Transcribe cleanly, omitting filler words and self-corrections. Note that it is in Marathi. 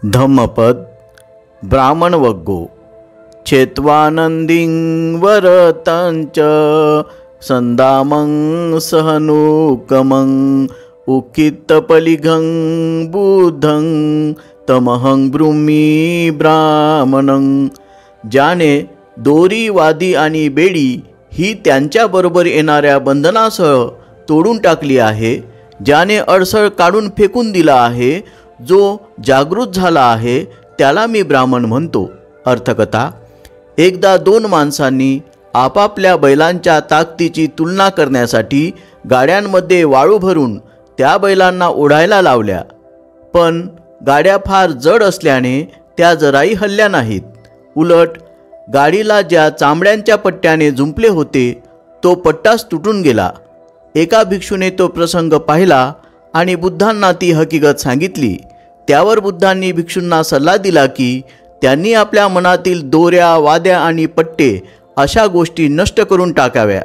धम्मपद ब्राह्मणवग्गो चेत्वानंदिं वरतंच संदामं सहनुकमं उकितपलिघं बुद्धं तमहं ब्रूमी ब्राह्मणं। ज्याने दोरी, वादी आणि बेडी ही त्यांच्याबरोबर येणाऱ्या बंधनासह तोडून टाकली आहे, ज्याने अडसळ काढून फेकून दिला आहे, जो जागृत झाला आहे त्याला मी ब्राह्मण म्हणतो। अर्थकथा। एकदा दोन माणसांनी आपापल्या बैलांच्या ताकदीची तुलना करण्यासाठी गाड्यांमध्ये वाळू भरून त्या बैलांना ओढायला लावल्या, पण गाड्या फार जड असल्याने त्या जराही हलल्या नाहीत। उलट गाडीला ज्या चामड्यांच्या पट्ट्याने झुंपले होते तो पट्टाच तुटून गेला। एका भिक्षूने तो प्रसंग पाहिला आणि बुद्धांना ती हकीकत सांगितली। त्यावर बुद्धांनी भिक्षूंना सल्ला दिला की त्यांनी आपल्या मनातील दोऱ्या, वाद्या आणि पट्टे अशा गोष्टी नष्ट करून टाकाव्या।